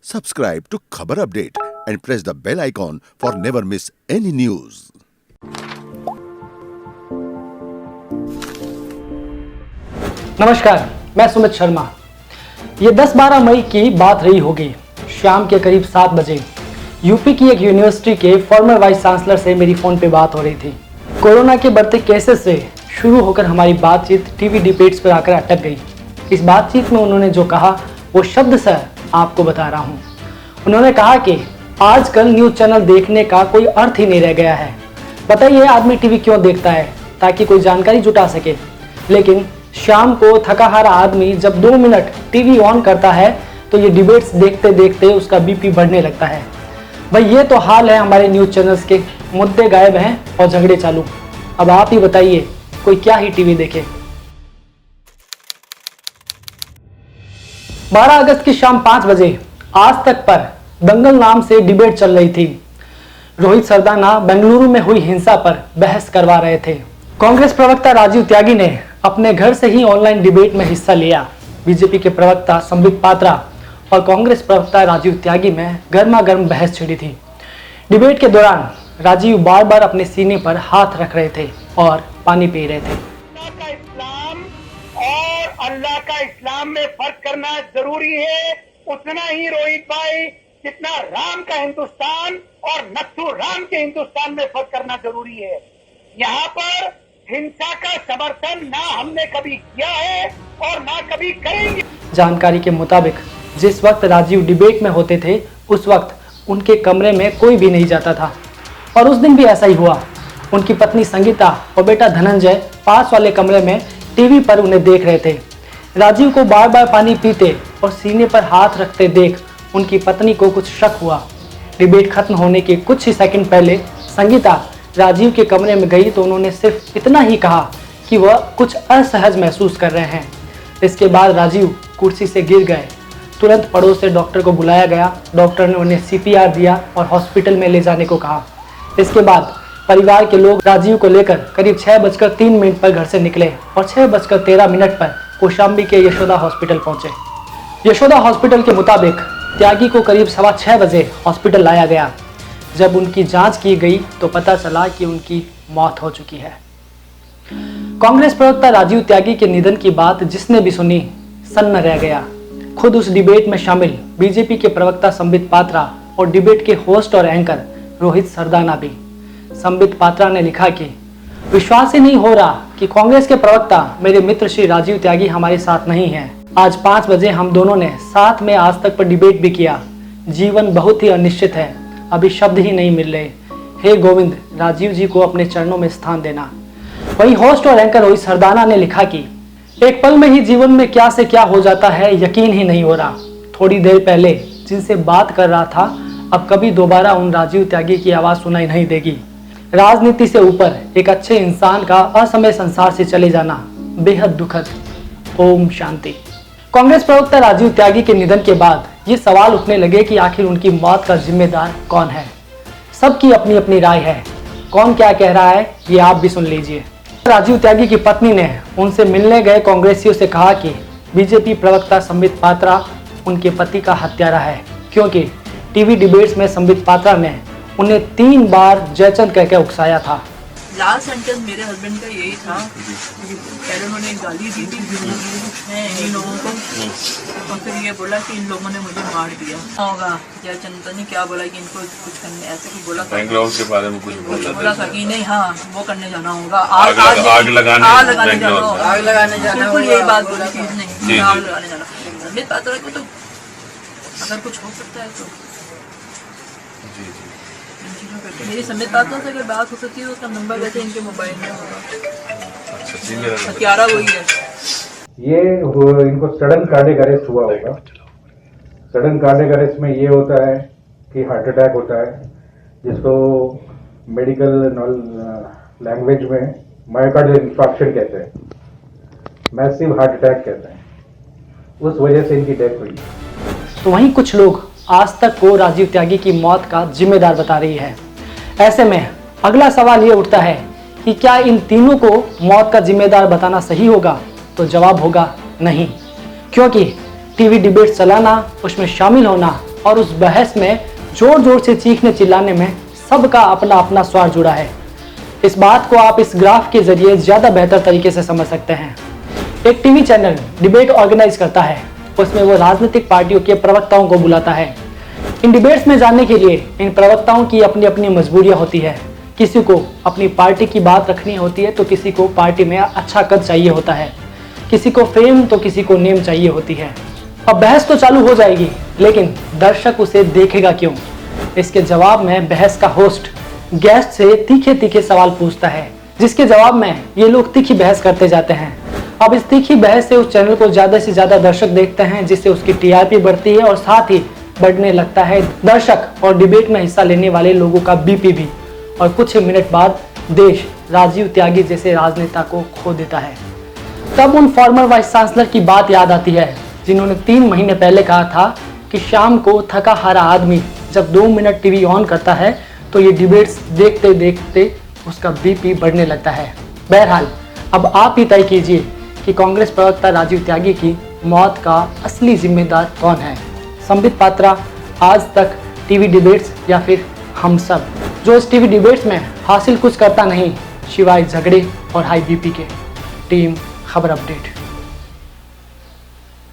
Subscribe to Khabar Update and press the bell icon for never miss any news. नमस्कार, मैं सुमित शर्मा। ये 10-12 मई की बात रही होगी। शाम के करीब 7 बजे यूपी की एक यूनिवर्सिटी के फॉर्मर वाइस चांसलर से मेरी फोन पे बात हो रही थी। कोरोना के बढ़ते केसेस से शुरू होकर हमारी बातचीत टीवी डिबेट्स पर आकर अटक गई। इस बातचीत में उन्होंने जो कहा वो शब्द से आपको बता रहा हूँ। उन्होंने कहा कि आजकल न्यूज़ चैनल देखने का कोई अर्थ ही नहीं रह गया है। बताइए आदमी टीवी क्यों देखता है? ताकि कोई जानकारी जुटा सके। लेकिन शाम को थका हारा आदमी जब 2 मिनट टीवी ऑन करता है तो ये डिबेट्स देखते देखते उसका बीपी बढ़ने लगता है। भाई ये तो हाल है हमारे न्यूज़ चैनल्स के। मुद्दे गायब हैं और झगड़े चालू। अब आप ही बताइए कोई क्या ही टीवी देखे। 12 अगस्त की शाम 5 बजे आज तक पर दंगल नाम से डिबेट चल रही थी। रोहित सरदाना बेंगलुरु में हुई हिंसा पर बहस करवा रहे थे। कांग्रेस प्रवक्ता राजीव त्यागी ने अपने घर से ही ऑनलाइन डिबेट में हिस्सा लिया। बीजेपी के प्रवक्ता संबित पात्रा और कांग्रेस प्रवक्ता राजीव त्यागी में गर्मा गर्म बहस छिड़ी थी। डिबेट के दौरान राजीव बार बार अपने सीने पर हाथ रख रहे थे और पानी पी रहे थे। अल्लाह का इस्लाम में फर्क करना जरूरी है, उतना ही रोहित भाई जितना राम का हिंदुस्तान और नथु राम के हिंदुस्तान में फर्क करना जरूरी है। यहाँ पर हिंसा का समर्थन ना हमने कभी किया है और ना कभी करेंगे। जानकारी के मुताबिक जिस वक्त राजीव डिबेट में होते थे उस वक्त उनके कमरे में कोई भी नहीं जाता था और उस दिन भी ऐसा ही हुआ। उनकी पत्नी संगीता और बेटा धनंजय पास वाले कमरे में टीवी पर उन्हें देख रहे थे। राजीव को बार बार पानी पीते और सीने पर हाथ रखते देख उनकी पत्नी को कुछ शक हुआ। डिबेट खत्म होने के कुछ ही सेकंड पहले संगीता राजीव के कमरे में गई तो उन्होंने सिर्फ इतना ही कहा कि वह कुछ असहज महसूस कर रहे हैं। इसके बाद राजीव कुर्सी से गिर गए। तुरंत पड़ोस से डॉक्टर को बुलाया गया। डॉक्टर ने उन्हें CPR दिया और हॉस्पिटल में ले जाने को कहा। इसके बाद परिवार के लोग राजीव को लेकर करीब 6:03 पर घर से निकले और 6:13 पर कौशाम्बी के यशोदा हॉस्पिटल पहुंचे। यशोदा हॉस्पिटल के मुताबिक त्यागी को करीब 6:15 बजे हॉस्पिटल लाया गया। जब उनकी जांच की गई तो पता चला कि उनकी मौत हो चुकी है। कांग्रेस प्रवक्ता राजीव त्यागी के निधन की बात जिसने भी सुनी सन्न रह गया। खुद उस डिबेट में शामिल बीजेपी के प्रवक्ता संबित पात्रा और डिबेट के होस्ट और एंकर रोहित सरदाना भी। संबित पात्रा ने लिखा कि विश्वास ही नहीं हो रहा कि कांग्रेस के प्रवक्ता मेरे मित्र श्री राजीव त्यागी हमारे साथ नहीं हैं। आज 5 बजे हम दोनों ने साथ में आज तक पर डिबेट भी किया। जीवन बहुत ही अनिश्चित है, अभी शब्द ही नहीं मिल रहे। हे गोविंद, राजीव जी को अपने चरणों में स्थान देना। वहीं होस्ट और एंकर रोहित सरदाना ने लिखा कि एक पल में ही जीवन में क्या से क्या हो जाता है, यकीन ही नहीं हो रहा। थोड़ी देर पहले जिनसे बात कर रहा था अब कभी दोबारा उन राजीव त्यागी की आवाज़ सुनाई नहीं देगी। राजनीति से ऊपर एक अच्छे इंसान का असमय संसार से चले जाना बेहद दुखद। ओम शांति। कांग्रेस प्रवक्ता राजीव त्यागी के निधन के बाद ये सवाल उठने लगे कि आखिर उनकी मौत का जिम्मेदार कौन है। सबकी अपनी अपनी राय है। कौन क्या कह रहा है ये आप भी सुन लीजिए। राजीव त्यागी की पत्नी ने उनसे मिलने गए कांग्रेसियों से कहा कि बीजेपी प्रवक्ता संबित पात्रा उनके पति का हत्यारा है, क्योंकि टीवी डिबेट्स में संबित पात्रा ने उन्हें 3 बार जयचंद कहकर उकसाया था। लास्ट सेंटेंस मेरे हस्बैंड का यही था। पहले उन्होंने गाली दी थी इन लोगों को और फिर ये बोला कि इन लोगों ने मुझे मार दिया होगा। जयचंद ने क्या बोला कि इनको कुछ करने ऐसे कुछ बोला था के बारे में कुछ बोला था कि नहीं, हाँ वो करने जाना होगा, आग लगाने जाना होगा, आग लगाने जाना। बिल्कुल यही बात बोली थी नहीं, आग लगाने जाना। संबित पात्रा को तो अगर कुछ हो सकता है तो मेरी संबित पात्रा से अगर बात हो सकती है उसका नंबर वैसे इनके मोबाइल में होगा। हत्यारा वही है। ये इनको सडन कार्डियक अरेस्ट हुआ होगा। सडन कार्डियक अरेस्ट में ये होता है कि हार्ट अटैक होता है, जिसको मेडिकल लैंग्वेज में मायोकार्डियल इंफार्क्शन कहते हैं, मैसिव हार्ट अटैक कहते हैं। उस वजह से इनकी डेथ हुई। तो वहीं कुछ लोग आज तक को राजीव त्यागी की मौत का जिम्मेदार बता रही है। ऐसे में अगला सवाल ये उठता है कि क्या इन तीनों को मौत का जिम्मेदार बताना सही होगा? तो जवाब होगा नहीं, क्योंकि टीवी डिबेट चलाना, उसमें शामिल होना और उस बहस में जोर जोर से चीखने चिल्लाने में सबका अपना अपना स्वार्थ जुड़ा है। इस बात को आप इस ग्राफ के जरिए ज़्यादा बेहतर तरीके से समझ सकते हैं। एक टीवी चैनल डिबेट ऑर्गेनाइज करता है, उसमें वो राजनीतिक पार्टियों के प्रवक्ताओं को बुलाता है। इन डिबेट्स में जाने के लिए इन प्रवक्ताओं की अपनी अपनी मजबूरियां होती है। किसी को अपनी पार्टी की बात रखनी होती है तो किसी को पार्टी में अच्छा कद चाहिए होता है, किसी को फेम तो किसी को नेम चाहिए होती है। अब बहस तो चालू हो जाएगी, लेकिन दर्शक उसे देखेगा क्यों? इसके जवाब में बहस का होस्ट गेस्ट से तीखे तीखे सवाल पूछता है, जिसके जवाब में ये लोग तीखी बहस करते जाते हैं। अब इस तीखी बहस से उस चैनल को ज़्यादा से ज़्यादा दर्शक देखते हैं, जिससे उसकी टीआरपी बढ़ती है और साथ ही बढ़ने लगता है दर्शक और डिबेट में हिस्सा लेने वाले लोगों का बीपी भी। और कुछ ही मिनट बाद देश राजीव त्यागी जैसे राजनेता को खो देता है। तब उन फॉर्मर वाइस चांसलर की बात याद आती है, जिन्होंने 3 महीने पहले कहा था कि शाम को थका हारा आदमी जब 2 मिनट टीवी ऑन करता है तो ये डिबेट्स देखते देखते उसका बीपी बढ़ने लगता है। बहरहाल अब आप ही तय कीजिए कि कांग्रेस प्रवक्ता राजीव त्यागी की मौत का असली जिम्मेदार कौन है? संबित पात्रा, आज तक टीवी डिबेट्स, या फिर हम सब, जो इस टीवी डिबेट्स में हासिल कुछ करता नहीं सिवाय झगड़े और हाई बीपी के। टीम खबर अपडेट।